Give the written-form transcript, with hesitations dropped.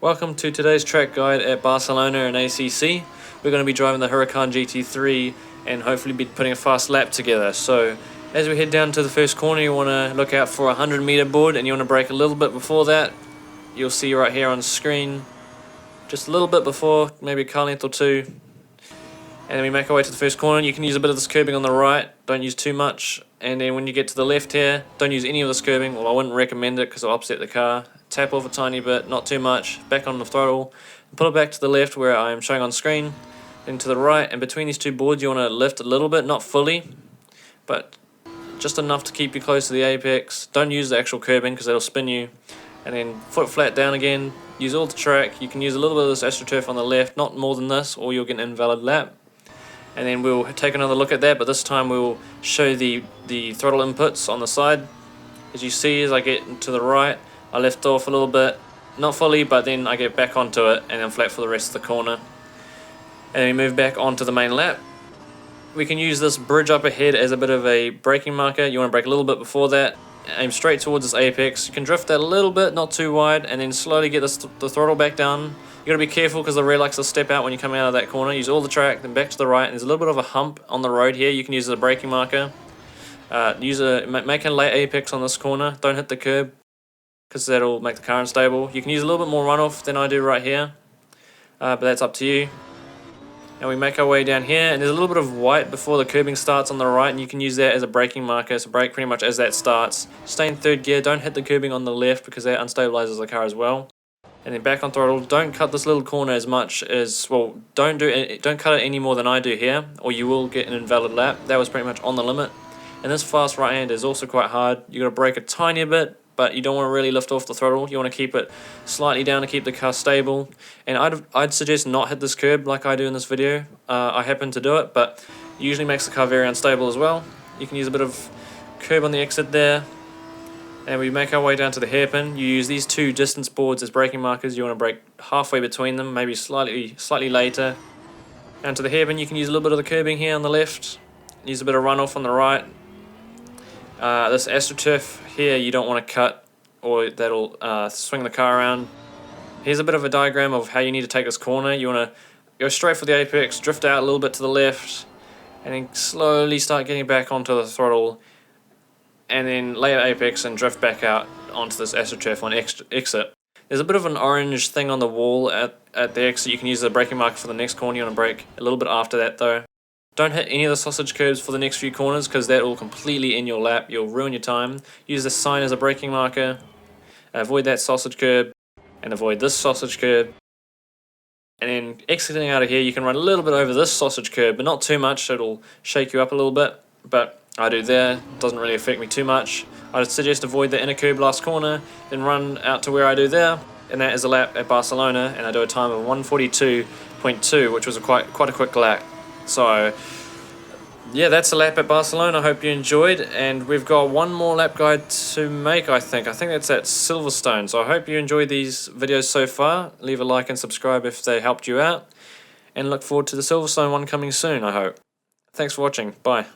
Welcome to today's track guide at Barcelona and ACC. We're going to be driving the Huracan GT3 and hopefully be putting a fast lap together. So as we head down to the first corner, you want to look out for a 100-meter board and you want to brake a little bit before that. You'll see right here on screen, just a little bit before, maybe a car length or two. And then we make our way to the first corner. You can use a bit of this curbing on the right, don't use too much. And then when you get to the left here, don't use any of this curbing. Well, I wouldn't recommend it because it'll upset the car. Tap off a tiny bit, not too much, back on the throttle. Pull it back to the left where I am showing on screen. Then to the right, and between these two boards you want to lift a little bit, not fully, but just enough to keep you close to the apex. Don't use the actual curbing because that'll spin you. And then foot flat down again, use all the track. You can use a little bit of this AstroTurf on the left, not more than this, or you'll get an invalid lap. And then we'll take another look at that, but this time we'll show the throttle inputs on the side. As you see, as I get to the right, I lift off a little bit, not fully, but then I get back onto it and then flat for the rest of the corner. And then we move back onto the main lap. We can use this bridge up ahead as a bit of a braking marker. You want to brake a little bit before that, aim straight towards this apex. You can drift that a little bit, not too wide, and then slowly get the throttle back down. You got to be careful because the rear likes to step out when you come out of that corner. Use all the track, then back to the right. And there's a little bit of a hump on the road here. You can use it as a braking marker. Make a late apex on this corner. Don't hit the curb because that'll make the car unstable. You can use a little bit more runoff than I do right here, but that's up to you. And we make our way down here, and there's a little bit of white before the curbing starts on the right, and you can use that as a braking marker. So brake pretty much as that starts. Stay in third gear. Don't hit the curbing on the left because that unstabilizes the car as well. And then back on throttle. Don't cut this little corner as much as, well, don't cut it any more than I do here, or you will get an invalid lap. That was pretty much on the limit. And this fast right hand is also quite hard. You got to brake a tiny bit, but you don't want to really lift off the throttle. You want to keep it slightly down to keep the car stable. And I'd suggest not hit this curb like I do in this video. I happen to do it, but it usually makes the car very unstable as well. You can use a bit of curb on the exit there. And we make our way down to the hairpin. You use these two distance boards as braking markers. You want to brake halfway between them, maybe slightly later. And to the hairpin, you can use a little bit of the curbing here on the left. Use a bit of runoff on the right. This AstroTurf here you don't want to cut, or that'll swing the car around. Here's a bit of a diagram of how you need to take this corner. You want to go straight for the apex, drift out a little bit to the left, and then slowly start getting back onto the throttle, and then lay at apex and drift back out onto this AstroTurf on exit. There's a bit of an orange thing on the wall at the exit. You can use the braking marker for the next corner. You want to brake a little bit after that though. Don't hit any of the sausage curbs for the next few corners because that will completely in your lap. You'll ruin your time. Use this sign as a braking marker. Avoid that sausage curb and avoid this sausage curb. And then exiting out of here, you can run a little bit over this sausage curb, but not too much. It'll shake you up a little bit, but I do there. Doesn't really affect me too much. I'd suggest avoid the inner curb last corner, then run out to where I do there. And that is a lap at Barcelona, and I do a time of 1:42.2, which was quite a quick lap. So yeah, that's a lap at Barcelona. I hope you enjoyed, and we've got one more lap guide to make. I think that's at Silverstone. So I hope you enjoyed these videos so far. Leave a like and subscribe if they helped you out, and look forward to the Silverstone one coming soon, I hope. Thanks for watching. Bye.